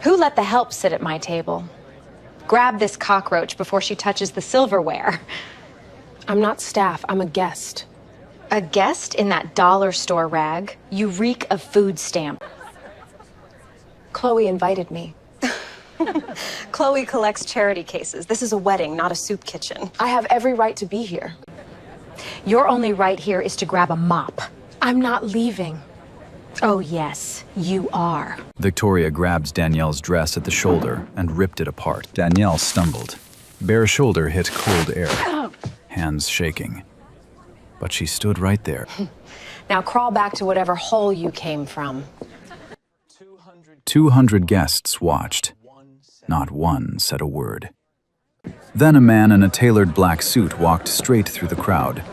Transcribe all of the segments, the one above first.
Who let the help sit at my table? Grab this cockroach before she touches the silverware. I'm not staff, I'm a guest. A guest in that dollar store rag? You reek of food stamp. Chloe invited me. Chloe collects charity cases. This is a wedding, not a soup kitchen. I have every right to be here. Your only right here is to grab a mop. I'm not leaving. Oh, yes, you are. Victoria grabbed Danielle's dress at the shoulder and ripped it apart. Danielle stumbled. Bare shoulder hit cold air, hands shaking. But she stood right there. Now crawl back to whatever hole you came from. 200 guests watched. Not one said a word. Then a man in a tailored black suit walked straight through the crowd.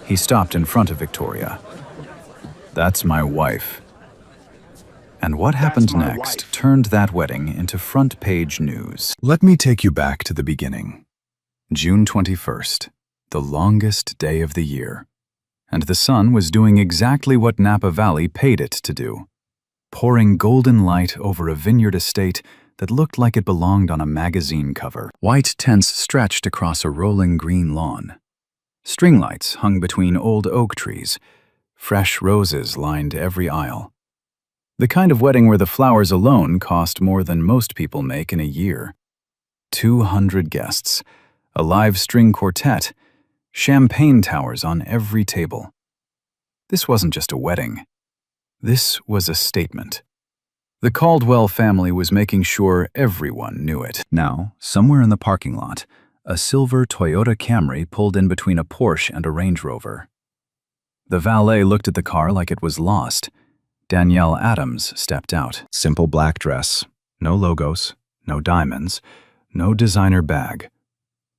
He stopped in front of Victoria. "That's my wife." And what happened next turned that wedding into front-page news. Let me take you back to the beginning. June 21st, the longest day of the year. And the sun was doing exactly what Napa Valley paid it to do, pouring golden light over a vineyard estate that looked like it belonged on a magazine cover. White tents stretched across a rolling green lawn. String lights hung between old oak trees. Fresh roses lined every aisle. The kind of wedding where the flowers alone cost more than most people make in a year. 200 guests, a live string quartet, champagne towers on every table. This wasn't just a wedding. This was a statement. The Caldwell family was making sure everyone knew it. Now, somewhere in the parking lot, a silver Toyota Camry pulled in between a Porsche and a Range Rover. The valet looked at the car like it was lost. Danielle Adams stepped out. Simple black dress, no logos, no diamonds, no designer bag.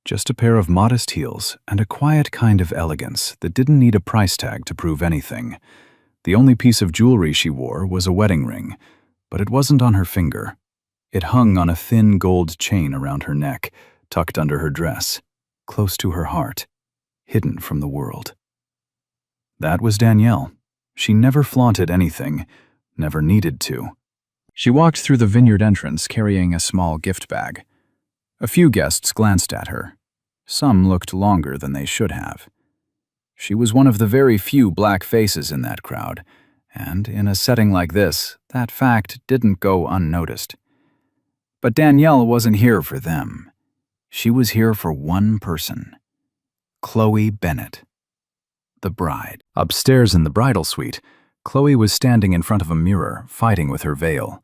Just a pair of modest heels and a quiet kind of elegance that didn't need a price tag to prove anything. The only piece of jewelry she wore was a wedding ring, but it wasn't on her finger. It hung on a thin gold chain around her neck, tucked under her dress, close to her heart, hidden from the world. That was Danielle. She never flaunted anything, never needed to. She walked through the vineyard entrance carrying a small gift bag. A few guests glanced at her. Some looked longer than they should have. She was one of the very few black faces in that crowd, and in a setting like this, that fact didn't go unnoticed. But Danielle wasn't here for them. She was here for one person. Chloe Bennett, the bride. Upstairs in the bridal suite, Chloe was standing in front of a mirror, fighting with her veil.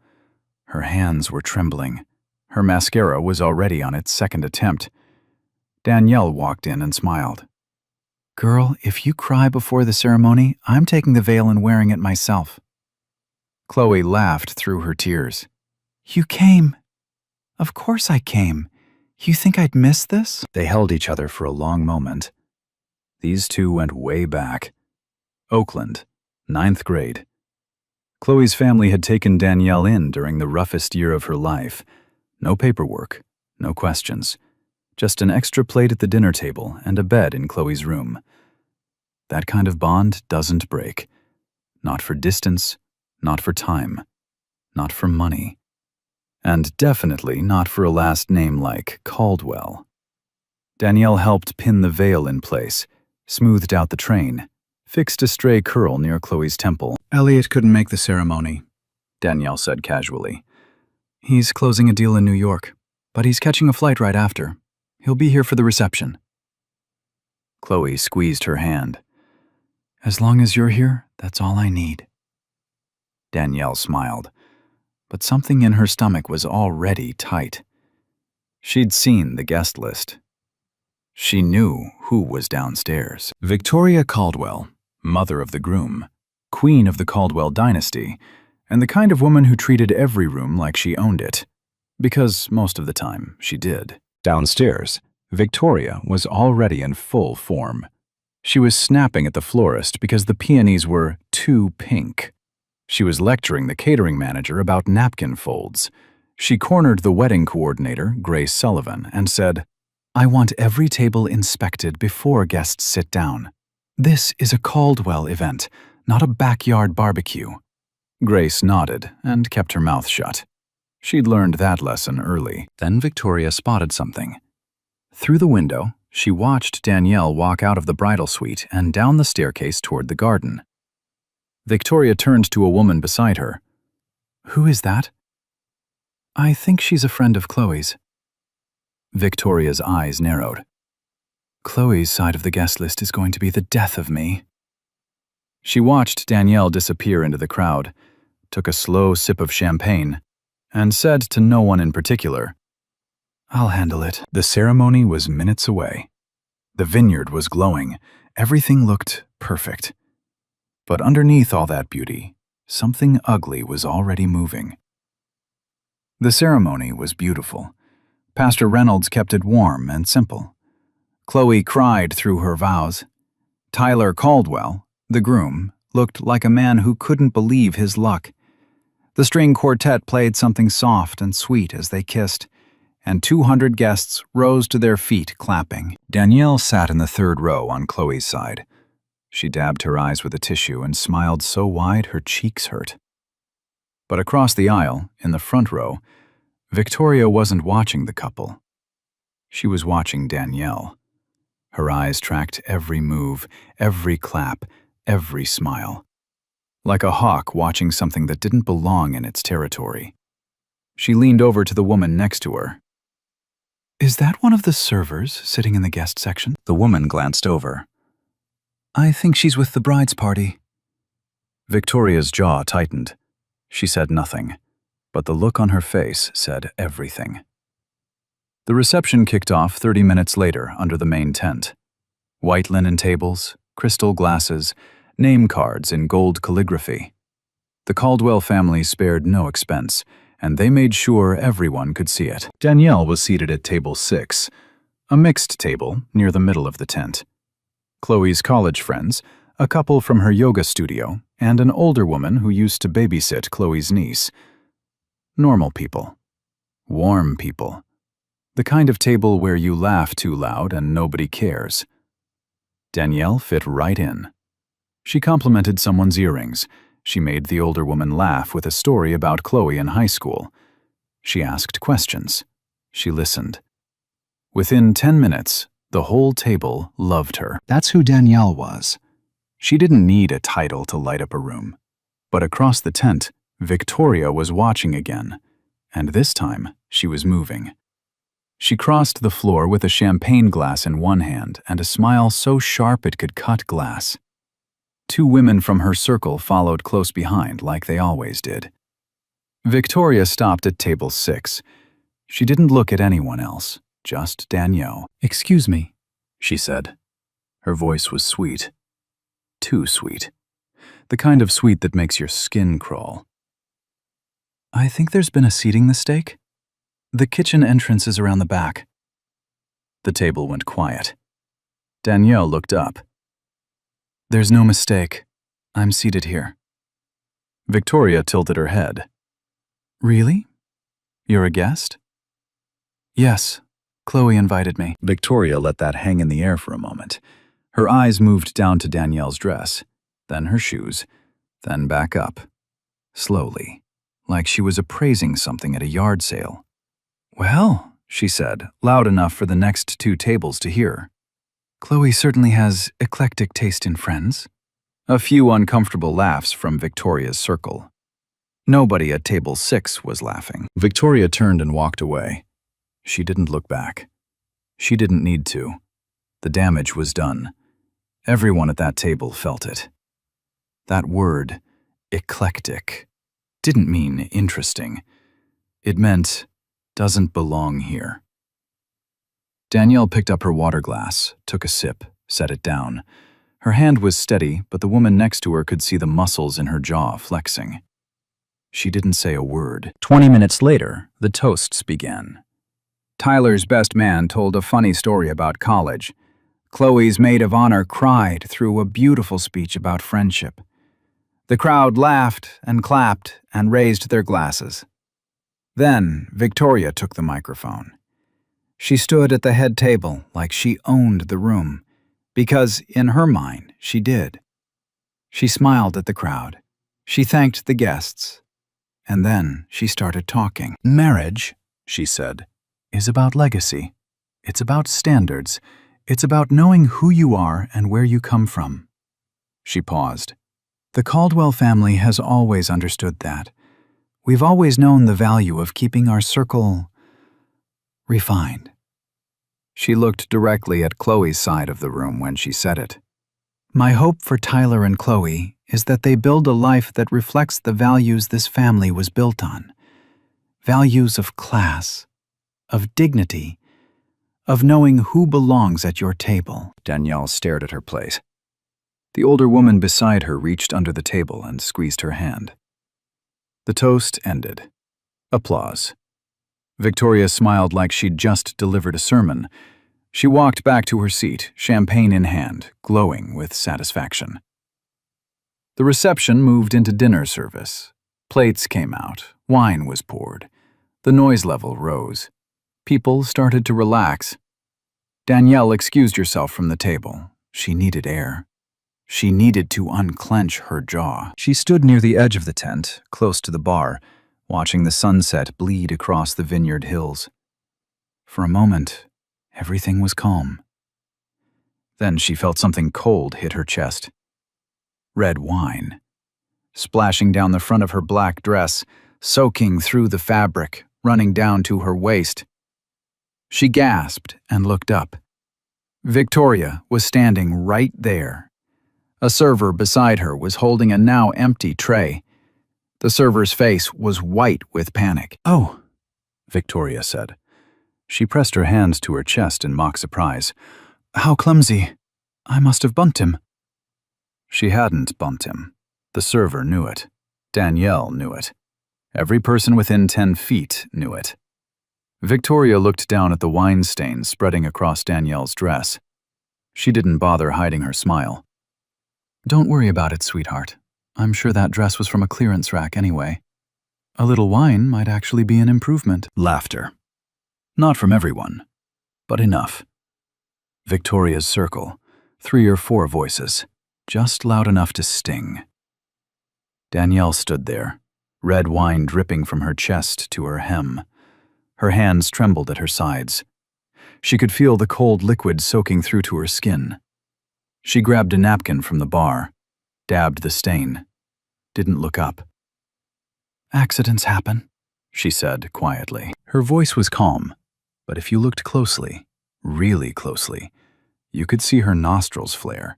Her hands were trembling. Her mascara was already on its second attempt. Danielle walked in and smiled. "Girl, if you cry before the ceremony, I'm taking the veil and wearing it myself." Chloe laughed through her tears. "You came." "Of course I came. You think I'd miss this?" They held each other for a long moment. These two went way back. Oakland, 9th grade. Chloe's family had taken Danielle in during the roughest year of her life. No paperwork, no questions. Just an extra plate at the dinner table and a bed in Chloe's room. That kind of bond doesn't break. Not for distance, not for time, not for money. And definitely not for a last name like Caldwell. Danielle helped pin the veil in place, smoothed out the train, fixed a stray curl near Chloe's temple. "Elliot couldn't make the ceremony," Danielle said casually. "He's closing a deal in New York, but he's catching a flight right after. He'll be here for the reception." Chloe squeezed her hand. "As long as you're here, that's all I need." Danielle smiled, but something in her stomach was already tight. She'd seen the guest list. She knew who was downstairs. Victoria Caldwell, mother of the groom, queen of the Caldwell dynasty, and the kind of woman who treated every room like she owned it. Because most of the time, she did. Downstairs, Victoria was already in full form. She was snapping at the florist because the peonies were too pink. She was lecturing the catering manager about napkin folds. She cornered the wedding coordinator, Grace Sullivan, and said, "I want every table inspected before guests sit down. This is a Caldwell event, not a backyard barbecue." Grace nodded and kept her mouth shut. She'd learned that lesson early. Then Victoria spotted something. Through the window, she watched Danielle walk out of the bridal suite and down the staircase toward the garden. Victoria turned to a woman beside her. "Who is that?" "I think she's a friend of Chloe's." Victoria's eyes narrowed. "Chloe's side of the guest list is going to be the death of me." She watched Danielle disappear into the crowd, took a slow sip of champagne, and said to no one in particular, "I'll handle it." The ceremony was minutes away. The vineyard was glowing. Everything looked perfect. But underneath all that beauty, something ugly was already moving. The ceremony was beautiful. Pastor Reynolds kept it warm and simple. Chloe cried through her vows. Tyler Caldwell, the groom, looked like a man who couldn't believe his luck. The string quartet played something soft and sweet as they kissed, and 200 guests rose to their feet clapping. Danielle sat in the third row on Chloe's side. She dabbed her eyes with a tissue and smiled so wide her cheeks hurt. But across the aisle, in the front row, Victoria wasn't watching the couple. She was watching Danielle. Her eyes tracked every move, every clap, every smile. Like a hawk watching something that didn't belong in its territory. She leaned over to the woman next to her. "Is that one of the servers sitting in the guest section?" The woman glanced over. "I think she's with the bride's party." Victoria's jaw tightened. She said nothing, but the look on her face said everything. The reception kicked off 30 minutes later under the main tent. White linen tables, crystal glasses, name cards in gold calligraphy. The Caldwell family spared no expense, and they made sure everyone could see it. Danielle was seated at table 6, a mixed table near the middle of the tent. Chloe's college friends, a couple from her yoga studio, and an older woman who used to babysit Chloe's niece. Normal people. Warm people. The kind of table where you laugh too loud and nobody cares. Danielle fit right in. She complimented someone's earrings. She made the older woman laugh with a story about Chloe in high school. She asked questions. She listened. Within 10 minutes, the whole table loved her. That's who Danielle was. She didn't need a title to light up a room. But across the tent, Victoria was watching again, and this time she was moving. She crossed the floor with a champagne glass in one hand and a smile so sharp it could cut glass. 2 women from her circle followed close behind like they always did. Victoria stopped at table 6. She didn't look at anyone else, just Danielle. "Excuse me," she said. Her voice was sweet. Too sweet. The kind of sweet that makes your skin crawl. "I think there's been a seating mistake. The kitchen entrance is around the back." The table went quiet. Danielle looked up. "There's no mistake. I'm seated here." Victoria tilted her head. "Really? You're a guest?" "Yes. Chloe invited me." Victoria let that hang in the air for a moment. Her eyes moved down to Danielle's dress, then her shoes, then back up. Slowly, like she was appraising something at a yard sale. "Well," she said, loud enough for the next 2 tables to hear. "Chloe certainly has eclectic taste in friends." A few uncomfortable laughs from Victoria's circle. Nobody at table 6 was laughing. Victoria turned and walked away. She didn't look back. She didn't need to. The damage was done. Everyone at that table felt it. That word, eclectic, didn't mean interesting. It meant doesn't belong here. Danielle picked up her water glass, took a sip, set it down. Her hand was steady, but the woman next to her could see the muscles in her jaw flexing. She didn't say a word. 20 minutes later, the toasts began. Tyler's best man told a funny story about college. Chloe's maid of honor cried through a beautiful speech about friendship. The crowd laughed and clapped and raised their glasses. Then Victoria took the microphone. She stood at the head table like she owned the room, because in her mind she did. She smiled at the crowd. She thanked the guests. and then she started talking. "Marriage," she said, "is about legacy. It's about standards. It's about knowing who you are and where you come from." She paused. "The Caldwell family has always understood that. We've always known the value of keeping our circle refined." She looked directly at Chloe's side of the room when she said it. "My hope for Tyler and Chloe is that they build a life that reflects the values this family was built on. Values of class, of dignity, of knowing who belongs at your table." Danielle stared at her plate. The older woman beside her reached under the table and squeezed her hand. The toast ended. Applause. Victoria smiled like she'd just delivered a sermon. She walked back to her seat, champagne in hand, glowing with satisfaction. The reception moved into dinner service. Plates came out, wine was poured. The noise level rose. People started to relax. Danielle excused herself from the table. She needed air. She needed to unclench her jaw. She stood near the edge of the tent, close to the bar, watching the sunset bleed across the vineyard hills. For a moment, everything was calm. Then she felt something cold hit her chest. Red wine. Splashing down the front of her black dress, soaking through the fabric, running down to her waist. She gasped and looked up. Victoria was standing right there. A server beside her was holding a now empty tray. The server's face was white with panic. "Oh," Victoria said. She pressed her hands to her chest in mock surprise. "How clumsy. I must have bumped him." She hadn't bumped him. The server knew it. Danielle knew it. Every person within 10 feet knew it. Victoria looked down at the wine stains spreading across Danielle's dress. She didn't bother hiding her smile. "Don't worry about it, sweetheart. I'm sure that dress was from a clearance rack anyway. A little wine might actually be an improvement." Laughter. Not from everyone, but enough. Victoria's circle, 3 or 4 voices, just loud enough to sting. Danielle stood there, red wine dripping from her chest to her hem. Her hands trembled at her sides. She could feel the cold liquid soaking through to her skin. She grabbed a napkin from the bar, dabbed the stain, didn't look up. "Accidents happen," she said quietly. Her voice was calm, but if you looked closely, really closely, you could see her nostrils flare.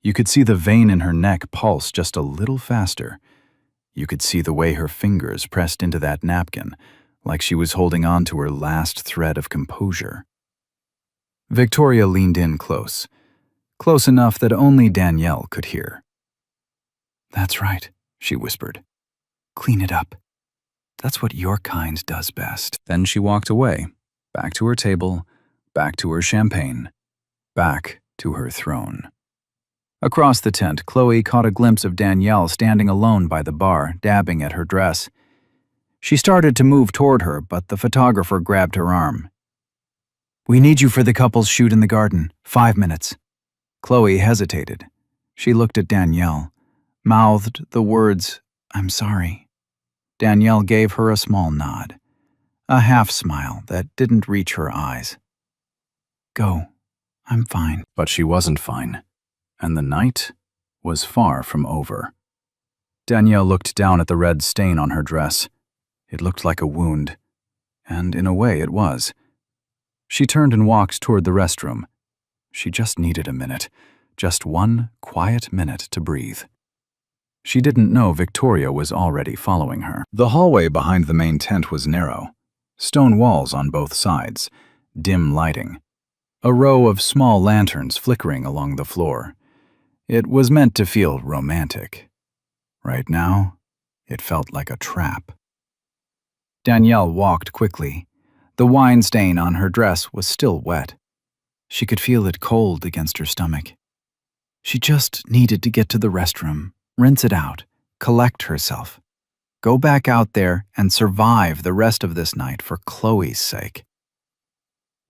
You could see the vein in her neck pulse just a little faster. You could see the way her fingers pressed into that napkin, like she was holding on to her last thread of composure. Victoria leaned in close enough that only Danielle could hear. "That's right," she whispered. "Clean it up. That's what your kind does best." Then she walked away, back to her table, back to her champagne, back to her throne. Across the tent, Chloe caught a glimpse of Danielle standing alone by the bar, dabbing at her dress. She started to move toward her, but the photographer grabbed her arm. "We need you for the couple's shoot in the garden. 5 minutes." Chloe hesitated. She looked at Danielle, mouthed the words, "I'm sorry." Danielle gave her a small nod, a half smile that didn't reach her eyes. "Go. I'm fine." But she wasn't fine, and the night was far from over. Danielle looked down at the red stain on her dress. It looked like a wound, and in a way it was. She turned and walked toward the restroom. She just needed a minute, just one quiet minute to breathe. She didn't know Victoria was already following her. The hallway behind the main tent was narrow. Stone walls on both sides, dim lighting. A row of small lanterns flickering along the floor. It was meant to feel romantic. Right now, it felt like a trap. Danielle walked quickly. The wine stain on her dress was still wet. She could feel it cold against her stomach. She just needed to get to the restroom, rinse it out, collect herself. Go back out there and survive the rest of this night for Chloe's sake.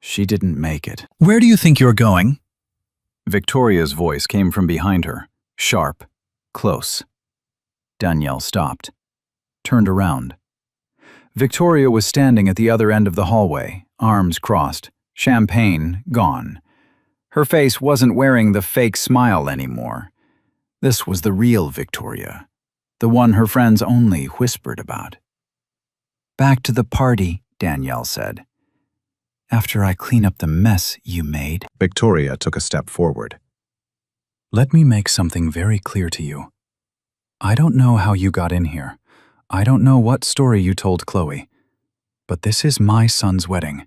She didn't make it. "Where do you think you're going?" Victoria's voice came from behind her, sharp, close. Danielle stopped. turned around. Victoria was standing at the other end of the hallway, arms crossed, champagne gone. Her face wasn't wearing the fake smile anymore. This was the real Victoria, the one her friends only whispered about. "Back to the party," Danielle said. "After I clean up the mess you made." Victoria took a step forward. "Let me make something very clear to you. I don't know how you got in here. I don't know what story you told Chloe. But this is my son's wedding,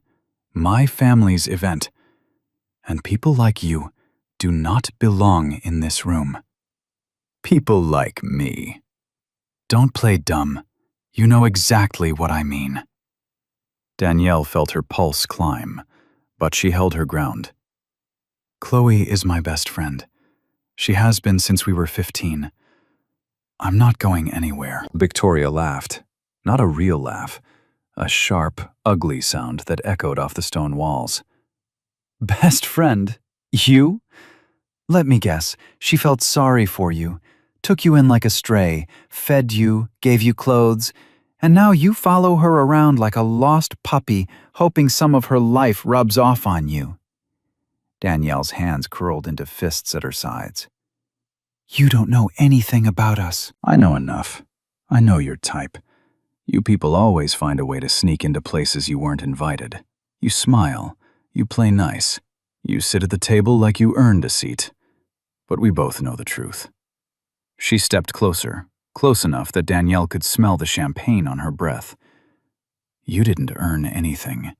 my family's event. And people like you do not belong in this room." "People like me." "Don't play dumb. You know exactly what I mean." Danielle felt her pulse climb, but she held her ground. "Chloe is my best friend. She has been since we were 15. I'm not going anywhere." Victoria laughed. Not a real laugh. A sharp, ugly sound that echoed off the stone walls. "Best friend? You? Let me guess, she felt sorry for you, took you in like a stray, fed you, gave you clothes, and now you follow her around like a lost puppy, hoping some of her life rubs off on you." Danielle's hands curled into fists at her sides. "You don't know anything about us." "I know enough. I know your type. You people always find a way to sneak into places you weren't invited. You smile. You play nice. You sit at the table like you earned a seat. But we both know the truth." She stepped closer, close enough that Danielle could smell the champagne on her breath. "You didn't earn anything.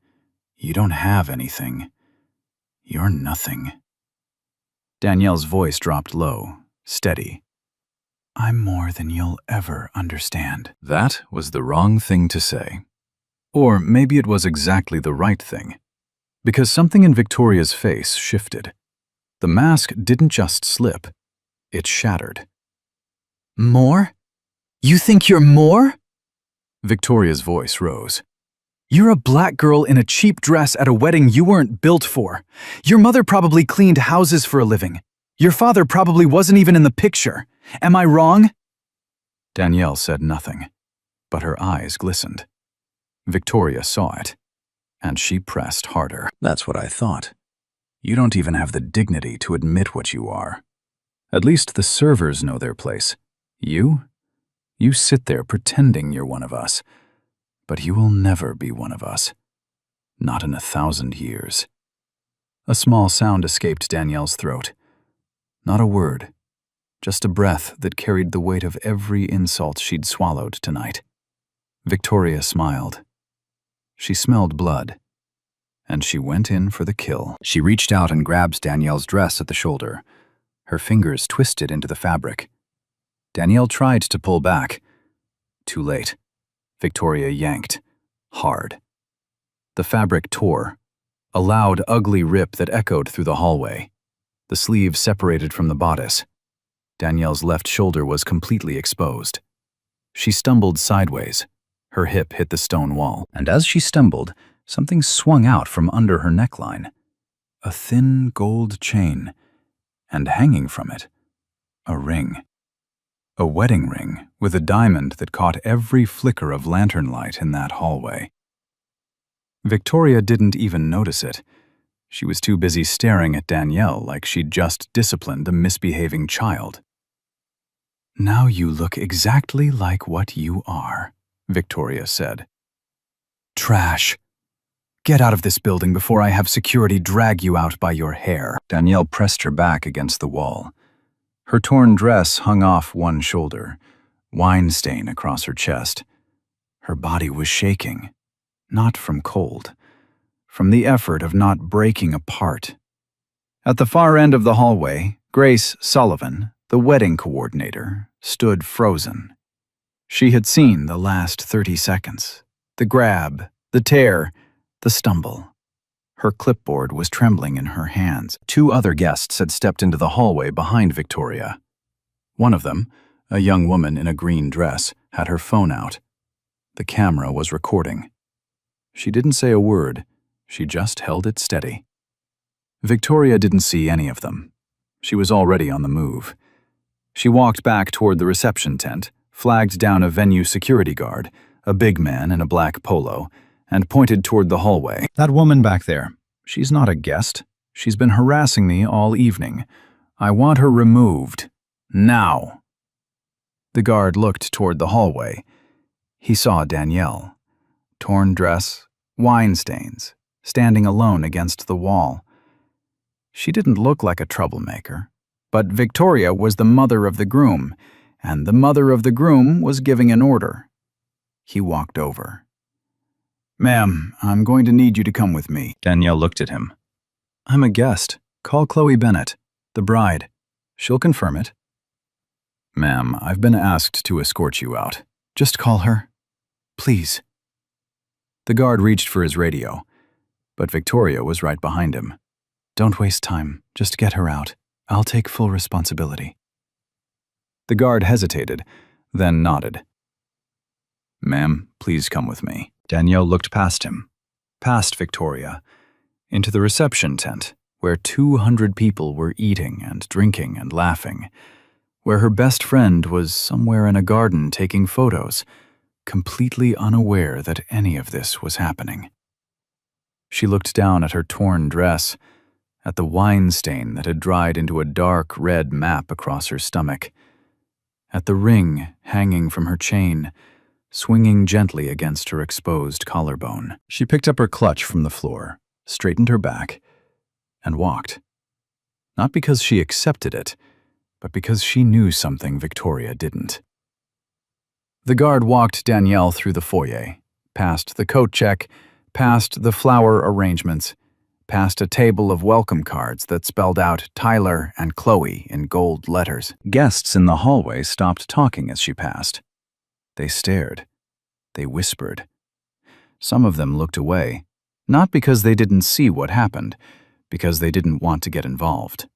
You don't have anything. You're nothing." Danielle's voice dropped low, steady. "I'm more than you'll ever understand." That was the wrong thing to say. Or maybe it was exactly the right thing. Because something in Victoria's face shifted. The mask didn't just slip. It shattered. "More? You think you're more?" Victoria's voice rose. "You're a black girl in a cheap dress at a wedding you weren't built for. Your mother probably cleaned houses for a living. Your father probably wasn't even in the picture. Am I wrong?" Danielle said nothing, but her eyes glistened. Victoria saw it, and she pressed harder. "That's what I thought. You don't even have the dignity to admit what you are. At least the servers know their place. You sit there pretending you're one of us, but you will never be one of us. Not in 1,000 years." A small sound escaped Danielle's throat. Not a word, just a breath that carried the weight of every insult she'd swallowed tonight. Victoria smiled. She smelled blood, and she went in for the kill. She reached out and grabbed Danielle's dress at the shoulder. Her fingers twisted into the fabric. Danielle tried to pull back. Too late. Victoria yanked, hard. The fabric tore, a loud, ugly rip that echoed through the hallway. The sleeve separated from the bodice. Danielle's left shoulder was completely exposed. She stumbled sideways. Her hip hit the stone wall, and as she stumbled, something swung out from under her neckline. A thin gold chain, and hanging from it, a ring. A wedding ring with a diamond that caught every flicker of lantern light in that hallway. Victoria didn't even notice it. She was too busy staring at Danielle like she'd just disciplined a misbehaving child. "Now you look exactly like what you are," Victoria said. "Trash. Get out of this building before I have security drag you out by your hair." Danielle pressed her back against the wall. Her torn dress hung off one shoulder, wine stain across her chest. Her body was shaking, not from cold, from the effort of not breaking apart. At the far end of the hallway, Grace Sullivan, the wedding coordinator, stood frozen. She had seen the last 30 seconds, the grab, the tear, the stumble. Her clipboard was trembling in her hands. 2 other guests had stepped into the hallway behind Victoria. One of them, a young woman in a green dress, had her phone out. The camera was recording. She didn't say a word. She just held it steady. Victoria didn't see any of them. She was already on the move. She walked back toward the reception tent, flagged down a venue security guard, a big man in a black polo, and pointed toward the hallway. "That woman back there. She's not a guest. She's been harassing me all evening. I want her removed. Now." The guard looked toward the hallway. He saw Danielle. Torn dress, wine stains, standing alone against the wall. She didn't look like a troublemaker, but Victoria was the mother of the groom, and the mother of the groom was giving an order. He walked over. "Ma'am, I'm going to need you to come with me." Danielle looked at him. "I'm a guest. Call Chloe Bennett, the bride. She'll confirm it." "Ma'am, I've been asked to escort you out. Just call her. Please." The guard reached for his radio, but Victoria was right behind him. "Don't waste time. Just get her out. I'll take full responsibility." The guard hesitated, then nodded. "Ma'am, please come with me." Danielle looked past him, past Victoria, into the reception tent, where 200 people were eating and drinking and laughing, where her best friend was somewhere in a garden taking photos, completely unaware that any of this was happening. She looked down at her torn dress, at the wine stain that had dried into a dark red map across her stomach, at the ring hanging from her chain, swinging gently against her exposed collarbone. She picked up her clutch from the floor, straightened her back, and walked. Not because she accepted it, but because she knew something Victoria didn't. The guard walked Danielle through the foyer, past the coat check, past the flower arrangements, past a table of welcome cards that spelled out Tyler and Chloe in gold letters. Guests in the hallway stopped talking as she passed. They stared. They whispered. Some of them looked away, not because they didn't see what happened, because they didn't want to get involved.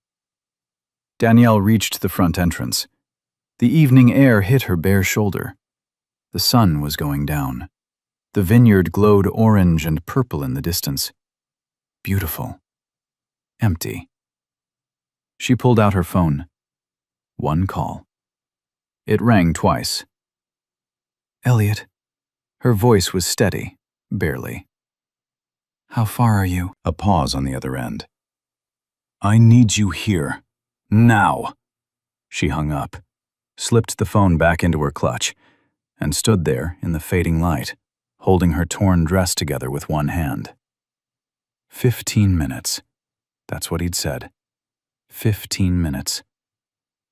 Danielle reached the front entrance. The evening air hit her bare shoulder. The sun was going down. The vineyard glowed orange and purple in the distance. Beautiful. Empty. She pulled out her phone. One call. It rang twice. "Elliot." Her voice was steady, barely. "How far are you?" A pause on the other end. "I need you here. Now." She hung up, slipped the phone back into her clutch, and stood there in the fading light, holding her torn dress together with one hand. 15 minutes. That's what he'd said. 15 minutes.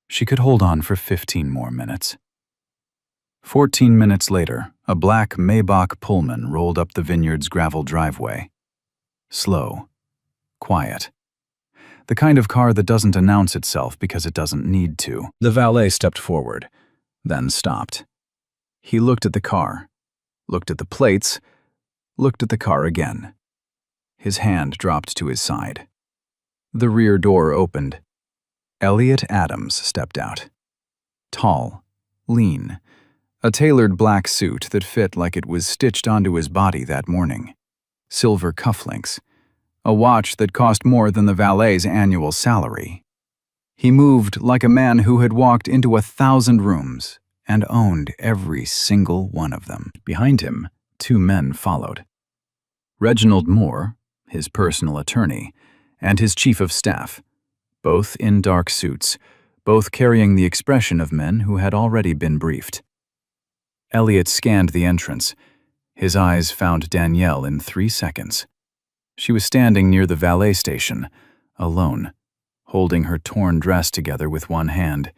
She could hold on for 15 more minutes. 14 minutes later, a black Maybach Pullman rolled up the vineyard's gravel driveway. Slow. Quiet. The kind of car that doesn't announce itself because it doesn't need to. The valet stepped forward, then stopped. He looked at the car, looked at the plates, looked at the car again. His hand dropped to his side. The rear door opened. Elliot Adams stepped out. Tall, lean, a tailored black suit that fit like it was stitched onto his body that morning. Silver cufflinks. A watch that cost more than the valet's annual salary. He moved like a man who had walked into 1,000 rooms and owned every single one of them. Behind him, 2 men followed. Reginald Moore, his personal attorney, and his chief of staff, both in dark suits, both carrying the expression of men who had already been briefed. Elliot scanned the entrance. His eyes found Danielle in 3 seconds. She was standing near the valet station, alone, holding her torn dress together with one hand,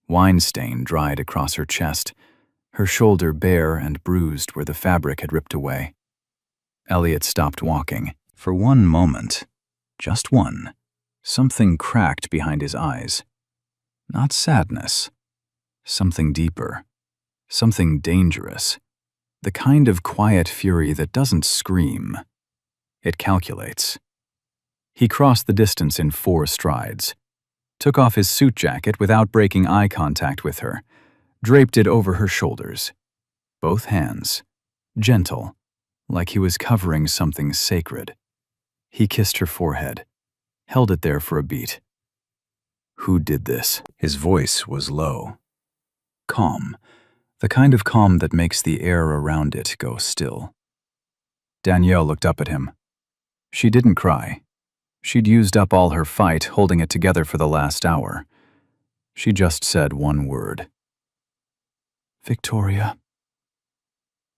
wine stain dried across her chest, her shoulder bare and bruised where the fabric had ripped away. Elliot stopped walking. For one moment, just one, something cracked behind his eyes. Not sadness. Something deeper. Something dangerous. The kind of quiet fury that doesn't scream. It calculates. He crossed the distance in 4 strides, took off his suit jacket without breaking eye contact with her, draped it over her shoulders. Both hands, gentle, like he was covering something sacred. He kissed her forehead, held it there for a beat. "Who did this?" His voice was low, calm, The kind of calm that makes the air around it go still. Danielle looked up at him. She didn't cry. She'd used up all her fight holding it together for the last hour. She just said one word. Victoria.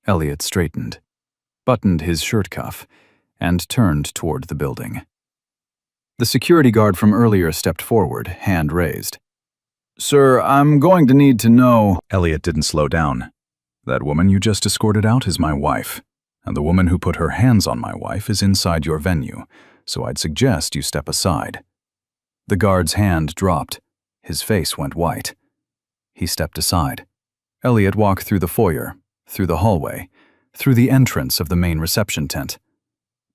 Elliot straightened, buttoned his shirt cuff, and turned toward the building. The security guard from earlier stepped forward, hand raised. Sir, I'm going to need to know. Elliot didn't slow down. That woman you just escorted out is my wife, and the woman who put her hands on my wife is inside your venue, so I'd suggest you step aside. The guard's hand dropped. His face went white. He stepped aside. Elliot walked through the foyer, through the hallway, through the entrance of the main reception tent.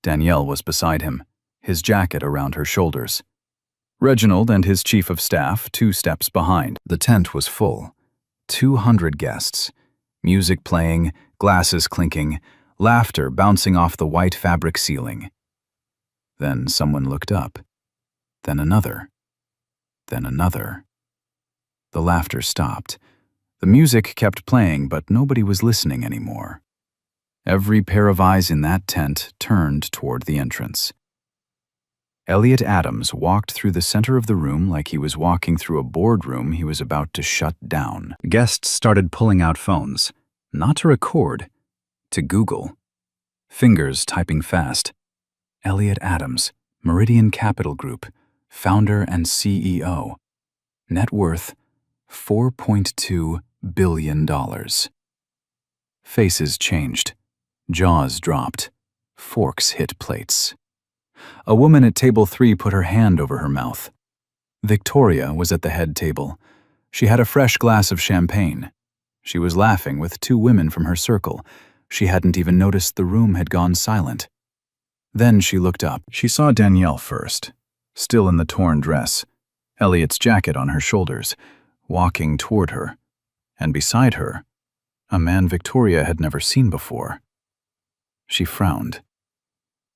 Danielle was beside him, his jacket around her shoulders. Reginald and his chief of staff 2 steps behind. The tent was full. 200 guests. Music playing, glasses clinking, laughter bouncing off the white fabric ceiling. Then someone looked up. Then another. Then another. The laughter stopped. The music kept playing, but nobody was listening anymore. Every pair of eyes in that tent turned toward the entrance. Elliot Adams walked through the center of the room like he was walking through a boardroom he was about to shut down. Guests started pulling out phones, not to record, to Google. Fingers typing fast. Elliot Adams, Meridian Capital Group, founder and CEO. Net worth, $4.2 billion. Faces changed. Jaws dropped. Forks hit plates. A woman at table 3 put her hand over her mouth. Victoria was at the head table. She had a fresh glass of champagne. She was laughing with 2 women from her circle. She hadn't even noticed the room had gone silent. Then she looked up. She saw Danielle first, still in the torn dress, Elliot's jacket on her shoulders, walking toward her. And beside her, a man Victoria had never seen before. She frowned.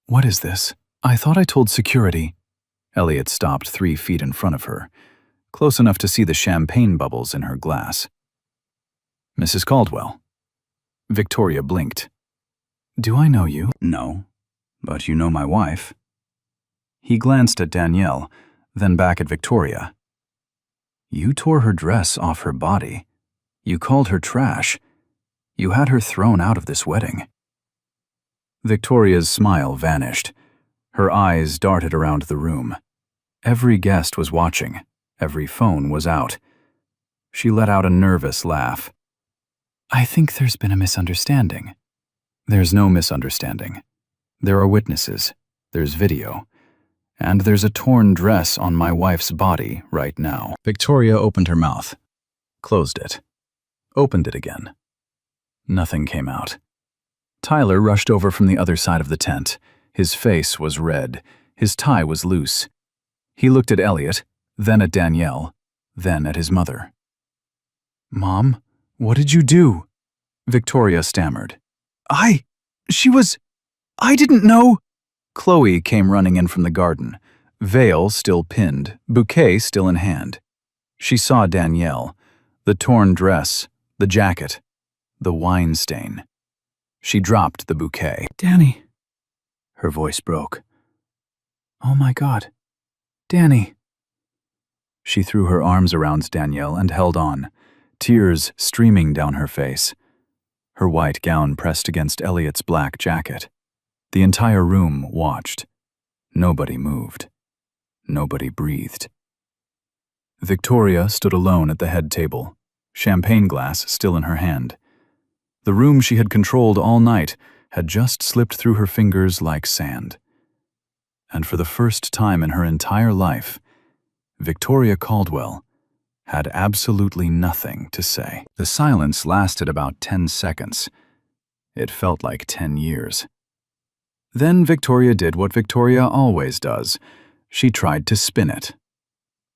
What is this? I thought I told security. Elliot stopped 3 feet in front of her, close enough to see the champagne bubbles in her glass. Mrs. Caldwell. Victoria blinked. Do I know you? No, but you know my wife. He glanced at Danielle, then back at Victoria. You tore her dress off her body. You called her trash. You had her thrown out of this wedding. Victoria's smile vanished. Her eyes darted around the room. Every guest was watching. Every phone was out. She let out a nervous laugh. I think there's been a misunderstanding. There's no misunderstanding. There are witnesses. There's video. And there's a torn dress on my wife's body right now. Victoria opened her mouth, closed it, opened it again. Nothing came out. Tyler rushed over from the other side of the tent. His face was red. His tie was loose. He looked at Elliot, then at Danielle, then at his mother. Mom, what did you do? Victoria stammered. I didn't know. Chloe came running in from the garden, veil still pinned, bouquet still in hand. She saw Danielle, the torn dress, the jacket, the wine stain. She dropped the bouquet. Danny. Her voice broke. Oh my God. Danny. She threw her arms around Danielle and held on, tears streaming down her face. Her white gown pressed against Elliot's black jacket. The entire room watched. Nobody moved. Nobody breathed. Victoria stood alone at the head table, champagne glass still in her hand. The room she had controlled all night had just slipped through her fingers like sand. And for the first time in her entire life, Victoria Caldwell had absolutely nothing to say. The silence lasted about 10 seconds. It felt like 10 years. Then Victoria did what Victoria always does. She tried to spin it.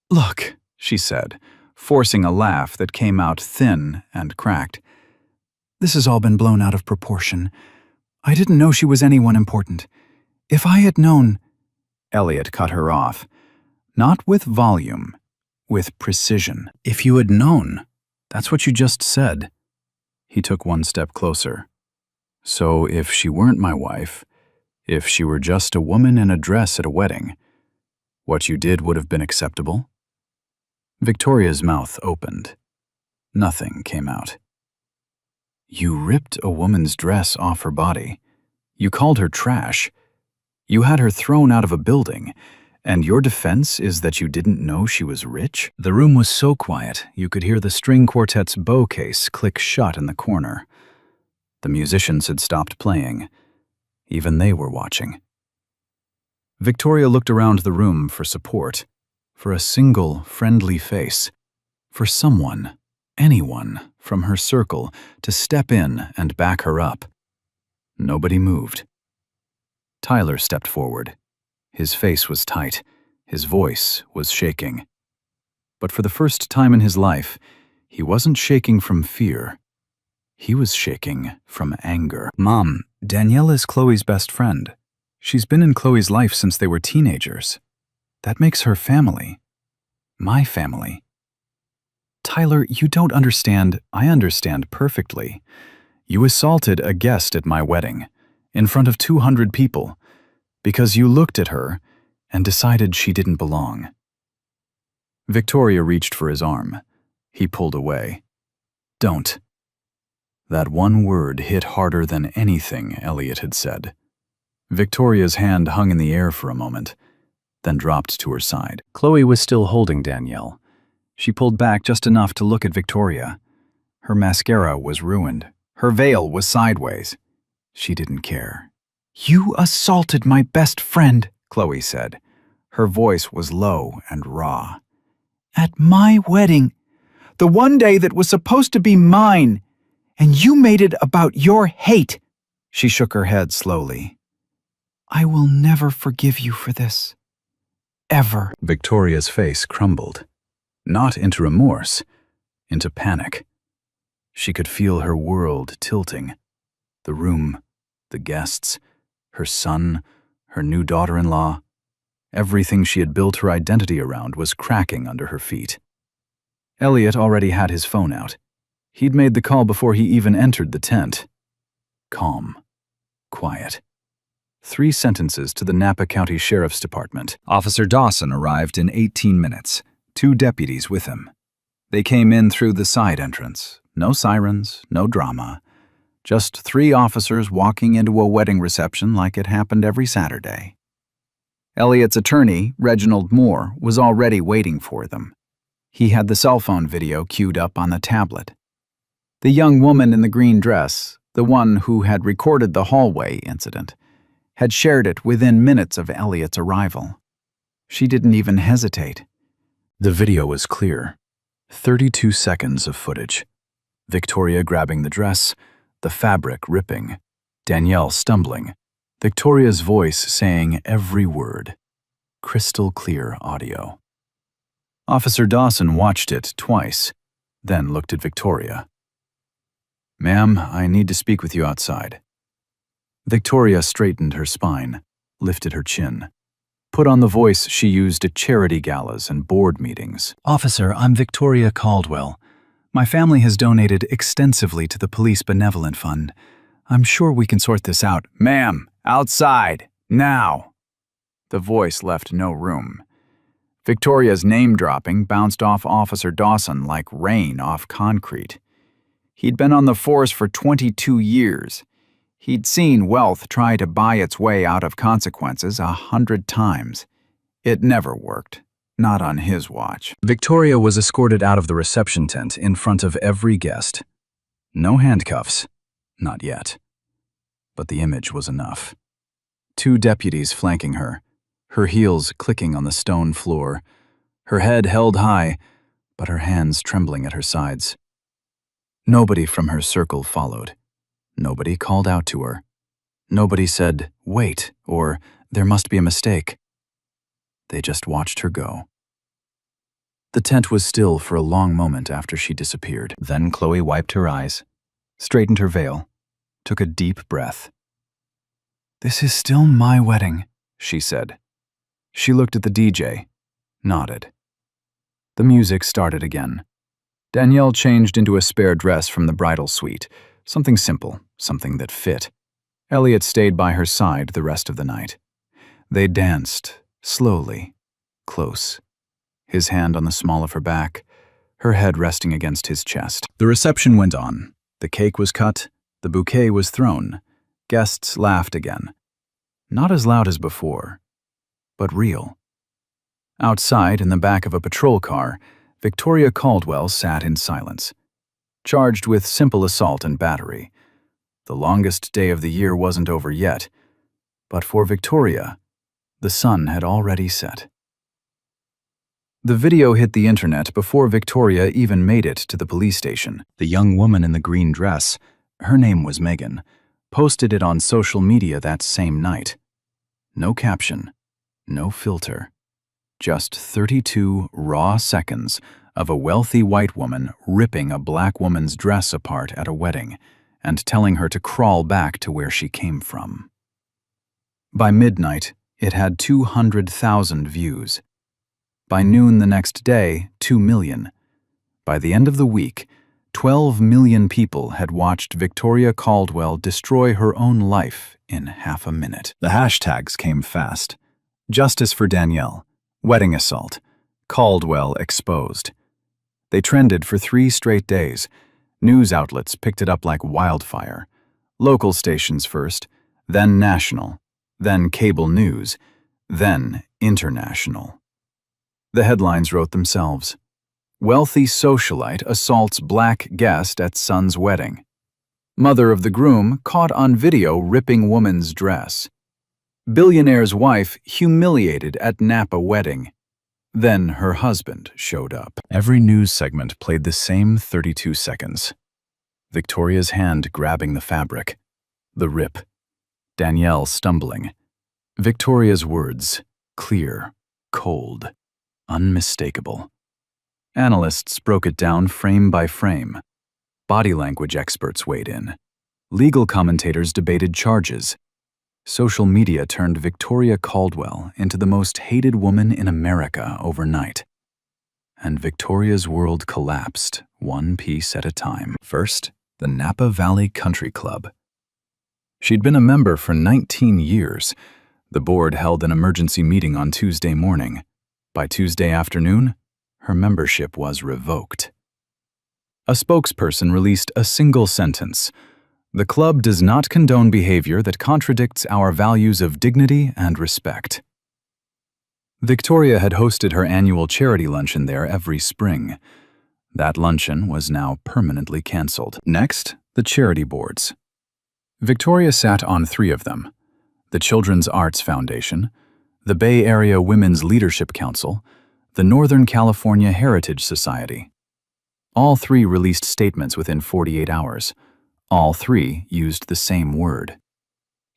Look, she said, forcing a laugh that came out thin and cracked. This has all been blown out of proportion. I didn't know she was anyone important. If I had known... Elliot cut her off. Not with volume, with precision. If you had known, that's what you just said. He took one step closer. So if she weren't my wife, if she were just a woman in a dress at a wedding, what you did would have been acceptable? Victoria's mouth opened. Nothing came out. You ripped a woman's dress off her body. You called her trash. You had her thrown out of a building, and your defense is that you didn't know she was rich? The room was so quiet, you could hear the string quartet's bow case click shut in the corner. The musicians had stopped playing. Even they were watching. Victoria looked around the room for support, for a single, friendly face, for someone, anyone, from her circle to step in and back her up. Nobody moved. Tyler stepped forward. His face was tight. His voice was shaking. But for the first time in his life, he wasn't shaking from fear. He was shaking from anger. Mom, Danielle is Chloe's best friend. She's been in Chloe's life since they were teenagers. That makes her family. My family. Tyler, you don't understand. I understand perfectly. You assaulted a guest at my wedding, in front of 200 people, because you looked at her and decided she didn't belong. Victoria reached for his arm. He pulled away. Don't. That one word hit harder than anything Elliot had said. Victoria's hand hung in the air for a moment, then dropped to her side. Chloe was still holding Danielle. She pulled back just enough to look at Victoria. Her mascara was ruined. Her veil was sideways. She didn't care. You assaulted my best friend, Chloe said. Her voice was low and raw. At my wedding, the one day that was supposed to be mine, and you made it about your hate. She shook her head slowly. I will never forgive you for this. Ever. Victoria's face crumbled. Not into remorse, into panic. She could feel her world tilting. The room, the guests, her son, her new daughter-in-law. Everything she had built her identity around was cracking under her feet. Elliot already had his phone out. He'd made the call before he even entered the tent. Calm. Quiet. 3 sentences to the Napa County Sheriff's Department. Officer Dawson arrived in 18 minutes, 2 deputies with him. They came in through the side entrance. No sirens, no drama. Just 3 officers walking into a wedding reception like it happened every Saturday. Elliot's attorney, Reginald Moore, was already waiting for them. He had the cell phone video queued up on the tablet. The young woman in the green dress, the one who had recorded the hallway incident, had shared it within minutes of Elliot's arrival. She didn't even hesitate. The video was clear. 32 seconds of footage. Victoria grabbing the dress, the fabric ripping, Danielle stumbling, Victoria's voice saying every word. Crystal clear audio. Officer Dawson watched it twice, then looked at Victoria. Ma'am, I need to speak with you outside. Victoria straightened her spine, lifted her chin, put on the voice she used at charity galas and board meetings. Officer, I'm Victoria Caldwell. My family has donated extensively to the Police Benevolent Fund. I'm sure we can sort this out. Ma'am, outside, now. The voice left no room. Victoria's name-dropping bounced off Officer Dawson like rain off concrete. He'd been on the force for 22 years. He'd seen wealth try to buy its way out of consequences 100 times. It never worked. Not on his watch. Victoria was escorted out of the reception tent in front of every guest. No handcuffs. Not yet. But the image was enough. 2 deputies flanking her, her heels clicking on the stone floor, her head held high, but her hands trembling at her sides. Nobody from her circle followed. Nobody called out to her. Nobody said, "Wait," or "There must be a mistake." They just watched her go. The tent was still for a long moment after she disappeared. Then Chloe wiped her eyes, straightened her veil, took a deep breath. "This is still my wedding," she said. She looked at the DJ, nodded. The music started again. Danielle changed into a spare dress from the bridal suite, something simple, something that fit. Elliot stayed by her side the rest of the night. They danced, slowly, close, his hand on the small of her back, her head resting against his chest. The reception went on. The cake was cut, the bouquet was thrown. Guests laughed again. Not as loud as before, but real. Outside, in the back of a patrol car, Victoria Caldwell sat in silence, charged with simple assault and battery. The longest day of the year wasn't over yet, but for Victoria, the sun had already set. The video hit the internet before Victoria even made it to the police station. The young woman in the green dress, her name was Megan, posted it on social media that same night. No caption, no filter. Just 32 raw seconds of a wealthy white woman ripping a black woman's dress apart at a wedding and telling her to crawl back to where she came from. By midnight, it had 200,000 views. By noon the next day, 2 million. By the end of the week, 12 million people had watched Victoria Caldwell destroy her own life in half a minute. The hashtags came fast. Justice for Danielle. Wedding assault. Caldwell exposed. They trended for 3 straight days. News outlets picked it up like wildfire. Local stations first, then national, then cable news, then international. The headlines wrote themselves. Wealthy socialite assaults black guest at son's wedding. Mother of the groom caught on video ripping woman's dress. Billionaire's wife humiliated at Napa wedding. Then her husband showed up. Every news segment played the same 32 seconds. Victoria's hand grabbing the fabric. The rip. Danielle stumbling. Victoria's words, clear, cold, unmistakable. Analysts broke it down frame by frame. Body language experts weighed in. Legal commentators debated charges. Social media turned Victoria Caldwell into the most hated woman in America overnight. And Victoria's world collapsed, one piece at a time. First, the Napa Valley Country Club. She'd been a member for 19 years. The board held an emergency meeting on Tuesday morning. By Tuesday afternoon, her membership was revoked. A spokesperson released a single sentence. The club does not condone behavior that contradicts our values of dignity and respect. Victoria had hosted her annual charity luncheon there every spring. That luncheon was now permanently canceled. Next, the charity boards. Victoria sat on 3 of them: the Children's Arts Foundation, the Bay Area Women's Leadership Council, the Northern California Heritage Society. All 3 released statements within 48 hours. All 3 used the same word: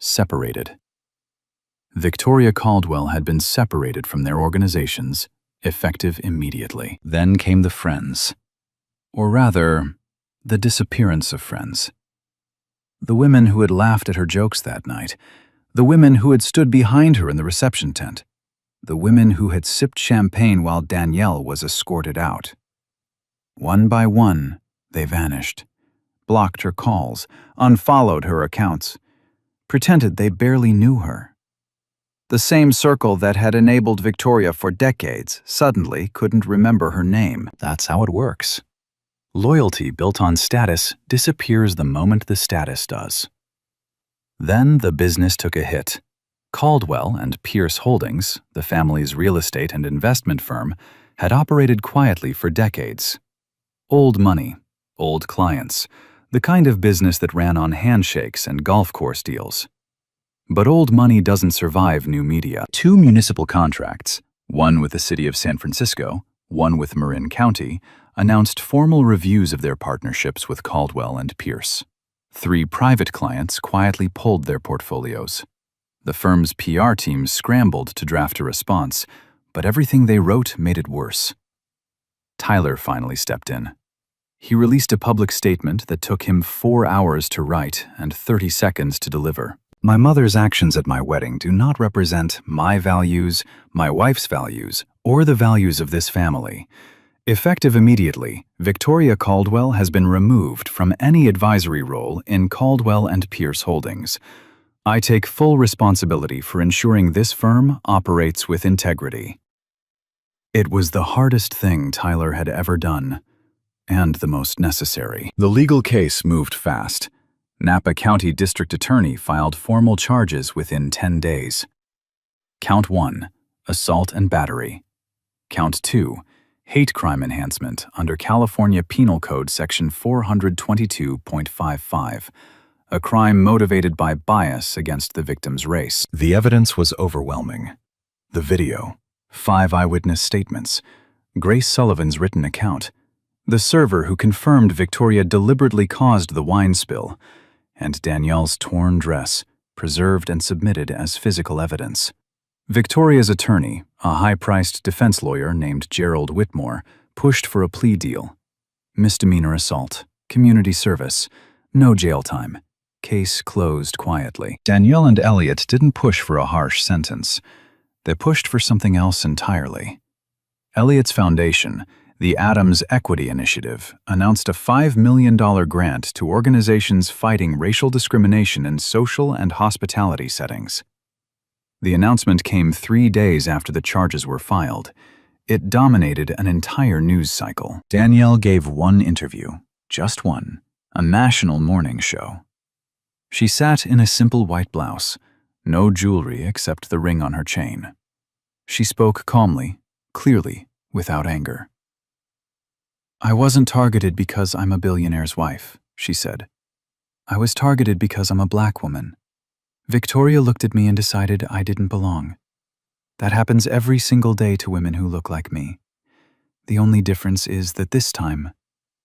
separated. Victoria Caldwell had been separated from their organizations, effective immediately. Then came the friends. Or rather, the disappearance of friends. The women who had laughed at her jokes that night. The women who had stood behind her in the reception tent. The women who had sipped champagne while Danielle was escorted out. One by one, they vanished. Blocked her calls, unfollowed her accounts, pretended they barely knew her. The same circle that had enabled Victoria for decades suddenly couldn't remember her name. That's how it works. Loyalty built on status disappears the moment the status does. Then the business took a hit. Caldwell and Pierce Holdings, the family's real estate and investment firm, had operated quietly for decades. Old money, old clients, the kind of business that ran on handshakes and golf course deals. But old money doesn't survive new media. 2 municipal contracts, one with the city of San Francisco, one with Marin County, announced formal reviews of their partnerships with Caldwell and Pierce. 3 private clients quietly pulled their portfolios. The firm's PR team scrambled to draft a response, but everything they wrote made it worse. Tyler finally stepped in. He released a public statement that took him 4 hours to write and 30 seconds to deliver. My mother's actions at my wedding do not represent my values, my wife's values, or the values of this family. Effective immediately, Victoria Caldwell has been removed from any advisory role in Caldwell and Pierce Holdings. I take full responsibility for ensuring this firm operates with integrity. It was the hardest thing Tyler had ever done, and the most necessary. The legal case moved fast. Napa County District Attorney filed formal charges within 10 days. Count 1, assault and battery. Count 2, hate crime enhancement under California Penal Code Section 422.55, a crime motivated by bias against the victim's race. The evidence was overwhelming. The video, 5 eyewitness statements, Grace Sullivan's written account, the server who confirmed Victoria deliberately caused the wine spill, and Danielle's torn dress, preserved and submitted as physical evidence. Victoria's attorney, a high-priced defense lawyer named Gerald Whitmore, pushed for a plea deal. Misdemeanor assault, community service, no jail time. Case closed quietly. Danielle and Elliot didn't push for a harsh sentence. They pushed for something else entirely. Elliot's foundation, the Adams Equity Initiative, announced a $5 million grant to organizations fighting racial discrimination in social and hospitality settings. The announcement came 3 days after the charges were filed. It dominated an entire news cycle. Danielle gave one interview, just one, a national morning show. She sat in a simple white blouse, no jewelry except the ring on her chain. She spoke calmly, clearly, without anger. "I wasn't targeted because I'm a billionaire's wife," she said. "I was targeted because I'm a black woman. Victoria looked at me and decided I didn't belong. That happens every single day to women who look like me. The only difference is that this time,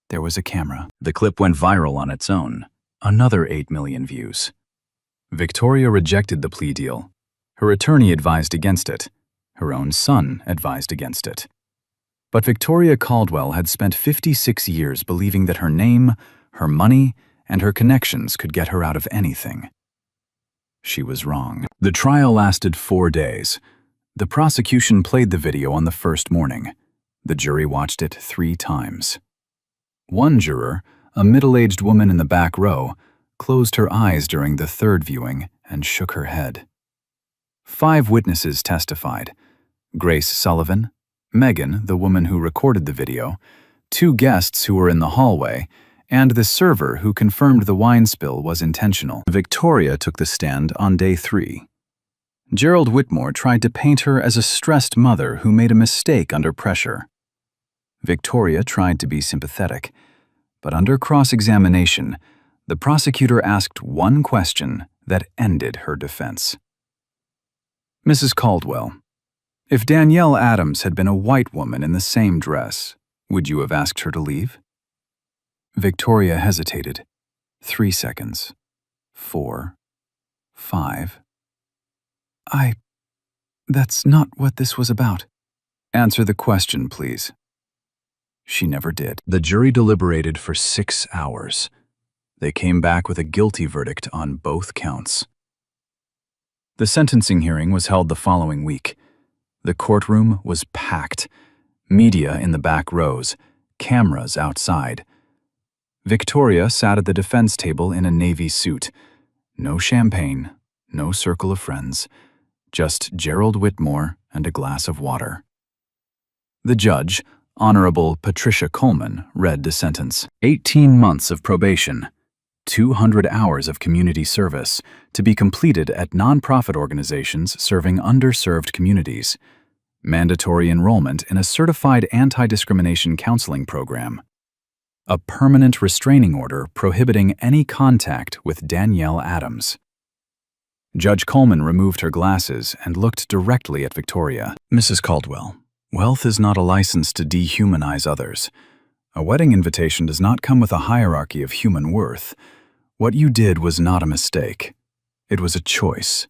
there was a camera." The clip went viral on its own. Another 8 million views. Victoria rejected the plea deal. Her attorney advised against it. Her own son advised against it. But Victoria Caldwell had spent 56 years believing that her name, her money, and her connections could get her out of anything. She was wrong. The trial lasted 4 days. The prosecution played the video on the first morning. The jury watched it 3 times. One juror, a middle-aged woman in the back row, closed her eyes during the third viewing and shook her head. 5 witnesses testified: Grace Sullivan, Megan, the woman who recorded the video, 2 guests who were in the hallway, and the server who confirmed the wine spill was intentional. Victoria took the stand on day 3. Gerald Whitmore tried to paint her as a stressed mother who made a mistake under pressure. Victoria tried to be sympathetic, but under cross-examination, the prosecutor asked one question that ended her defense. "Mrs. Caldwell, if Danielle Adams had been a white woman in the same dress, would you have asked her to leave?" Victoria hesitated. 3 seconds. 4. 5. That's not what this was about. Answer the question, please." She never did. The jury deliberated for 6 hours. They came back with a guilty verdict on both counts. The sentencing hearing was held the following week. The courtroom was packed. Media in the back rows, cameras outside. Victoria sat at the defense table in a navy suit. No champagne, no circle of friends, just Gerald Whitmore and a glass of water. The judge, Honorable Patricia Coleman, read the sentence. 18 months of probation, 200 hours of community service to be completed at nonprofit organizations serving underserved communities, mandatory enrollment in a certified anti-discrimination counseling program, a permanent restraining order prohibiting any contact with Danielle Adams. Judge Coleman removed her glasses and looked directly at Victoria. "Mrs. Caldwell, wealth is not a license to dehumanize others. A wedding invitation does not come with a hierarchy of human worth. What you did was not a mistake. It was a choice.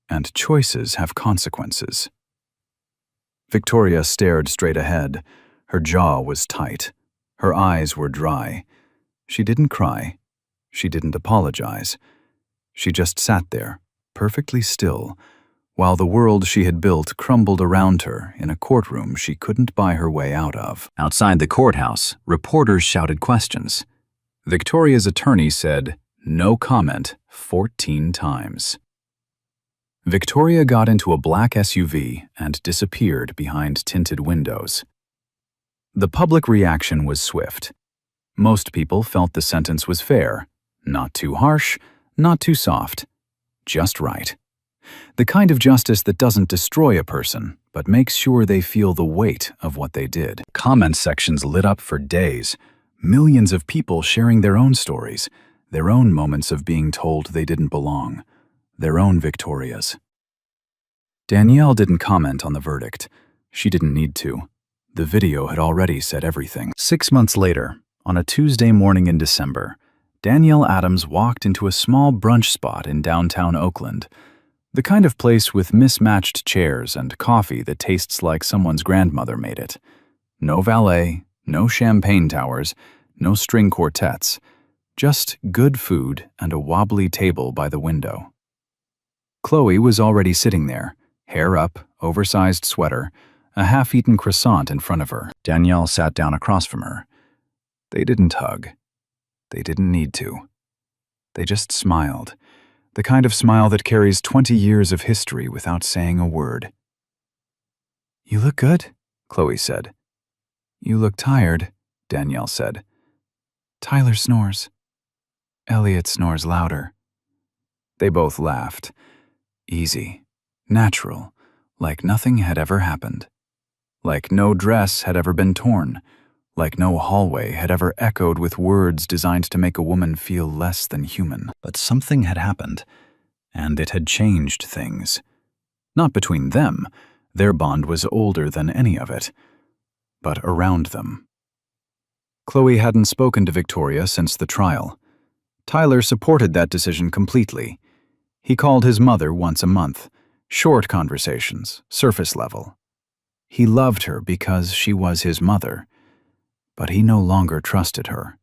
And choices have consequences." Victoria stared straight ahead. Her jaw was tight. Her eyes were dry. She didn't cry. She didn't apologize. She just sat there, perfectly still, while the world she had built crumbled around her in a courtroom she couldn't buy her way out of. Outside the courthouse, reporters shouted questions. Victoria's attorney said, "No comment," 14 times. Victoria got into a black SUV and disappeared behind tinted windows. The public reaction was swift. Most people felt the sentence was fair, not too harsh, not too soft, just right. The kind of justice that doesn't destroy a person, but makes sure they feel the weight of what they did. Comment sections lit up for days, millions of people sharing their own stories, their own moments of being told they didn't belong, their own Victorias. Danielle didn't comment on the verdict. She didn't need to. The video had already said everything. 6 months later, on a Tuesday morning in December, Danielle Adams walked into a small brunch spot in downtown Oakland, the kind of place with mismatched chairs and coffee that tastes like someone's grandmother made it. No valet, no champagne towers, no string quartets, just good food and a wobbly table by the window. Chloe was already sitting there, hair up, oversized sweater, a half-eaten croissant in front of her. Danielle sat down across from her. They didn't hug. They didn't need to. They just smiled, the kind of smile that carries 20 years of history without saying a word. "You look good," Chloe said. "You look tired," Danielle said. "Tyler snores. Elliot snores louder." They both laughed. Easy, natural, like nothing had ever happened. Like no dress had ever been torn. Like no hallway had ever echoed with words designed to make a woman feel less than human. But something had happened, and it had changed things. Not between them, their bond was older than any of it, but around them. Chloe hadn't spoken to Victoria since the trial. Tyler supported that decision completely. He called his mother once a month, short conversations, surface level. He loved her because she was his mother. But he no longer trusted her.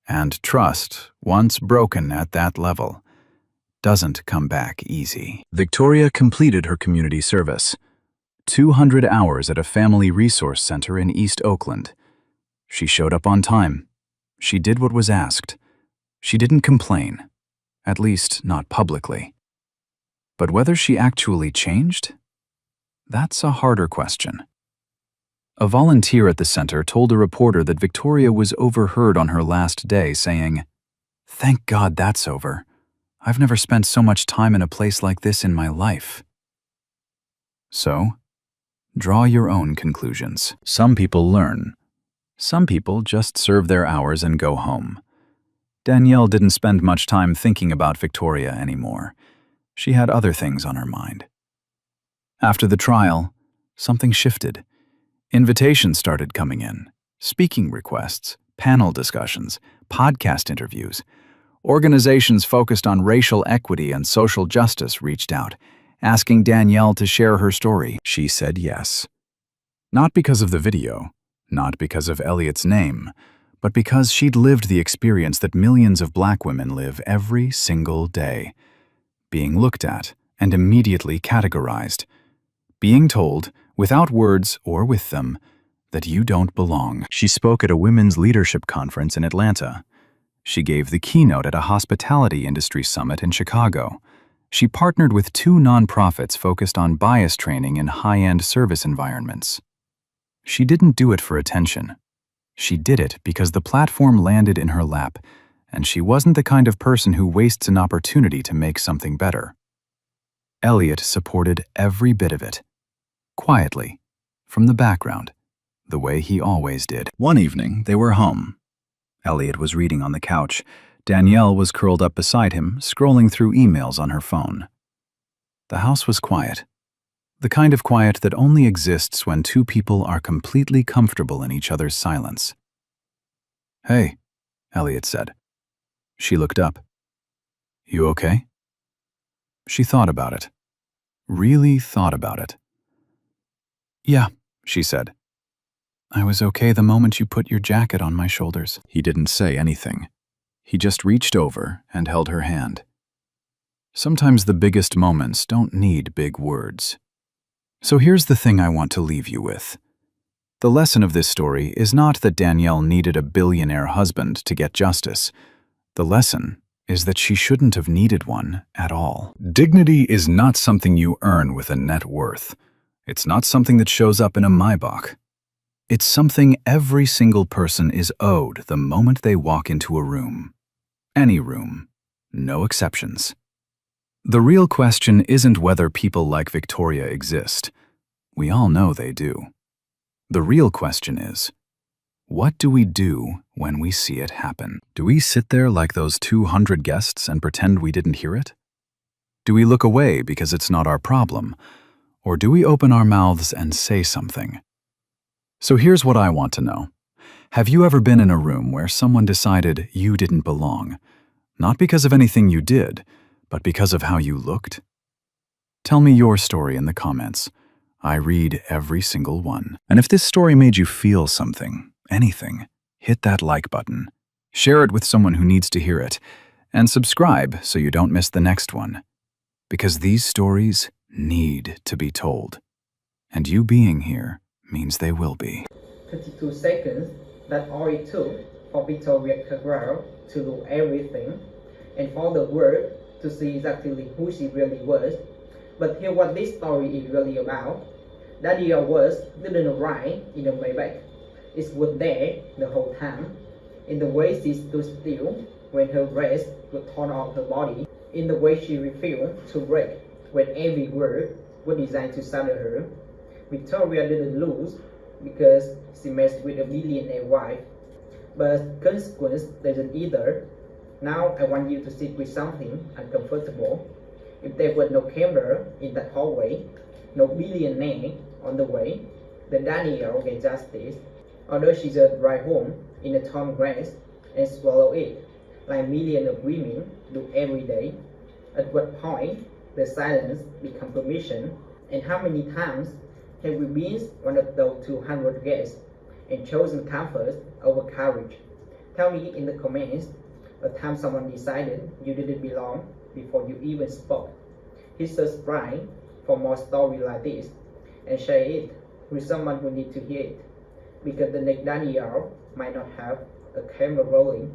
And trust, once broken at that level, doesn't come back easy. Victoria completed her community service. 200 hours at a family resource center in East Oakland. She showed up on time. She did what was asked. She didn't complain, at least not publicly. But whether she actually changed? That's a harder question. A volunteer at the center told a reporter that Victoria was overheard on her last day saying, "Thank God that's over. I've never spent so much time in a place like this in my life." So, draw your own conclusions. Some people learn. Some people just serve their hours and go home. Danielle didn't spend much time thinking about Victoria anymore. She had other things on her mind. After the trial, something shifted. Invitations started coming in, speaking requests, panel discussions, podcast interviews. Organizations focused on racial equity and social justice reached out, asking Danielle to share her story. She said yes. Not because of the video, not because of Elliot's name, but because she'd lived the experience that millions of black women live every single day. Being looked at and immediately categorized. Being told, without words or with them, that you don't belong. She spoke at a women's leadership conference in Atlanta. She gave the keynote at a hospitality industry summit in Chicago. She partnered with 2 nonprofits focused on bias training in high-end service environments. She didn't do it for attention. She did it because the platform landed in her lap, and she wasn't the kind of person who wastes an opportunity to make something better. Elliot supported every bit of it. Quietly, from the background, the way he always did. One evening, they were home. Elliot was reading on the couch. Danielle was curled up beside him, scrolling through emails on her phone. The house was quiet. The kind of quiet that only exists when 2 people are completely comfortable in each other's silence. "Hey," Elliot said. She looked up. "You okay?" She thought about it. Really thought about it. "Yeah," she said. "I was okay the moment you put your jacket on my shoulders." He didn't say anything. He just reached over and held her hand. Sometimes the biggest moments don't need big words. So here's the thing I want to leave you with. The lesson of this story is not that Danielle needed a billionaire husband to get justice. The lesson is that she shouldn't have needed one at all. Dignity is not something you earn with a net worth. It's not something that shows up in a Maybach. It's something every single person is owed the moment they walk into a room. Any room. No exceptions. The real question isn't whether people like Victoria exist. We all know they do. The real question is, what do we do when we see it happen? Do we sit there like those 200 guests and pretend we didn't hear it? Do we look away because it's not our problem? Or do we open our mouths and say something? So here's what I want to know. Have you ever been in a room where someone decided you didn't belong? Not because of anything you did, but because of how you looked? Tell me your story in the comments. I read every single one. And if this story made you feel something, anything, hit that like button. Share it with someone who needs to hear it. And subscribe so you don't miss the next one. Because these stories need to be told. And you being here means they will be. 32 seconds, that's all it took for Victoria to do everything and for the world to see exactly who she really was. But here what this story is really about. Danielle didn't arrive in a Maybach. It was there the whole time. In the way she stood still when her dress was torn off her body. In the way she refused to break when every word was designed to shatter her. Victoria didn't lose because she messed with a billionaire wife. But consequence doesn't either. Now I want you to sit with something uncomfortable. If there was no camera in that hallway, no billionaire on the way, then Danielle get justice. Although she just drive home in a torn dress and swallow it, like millions of women do every day. At what point the silence become permission? And how many times have we been one of those 200 guests and chosen comfort over courage? Tell me in the comments a time someone decided you didn't belong before you even spoke. Hit subscribe for more stories like this and share it with someone who needs to hear it, because the next Danielle might not have a camera rolling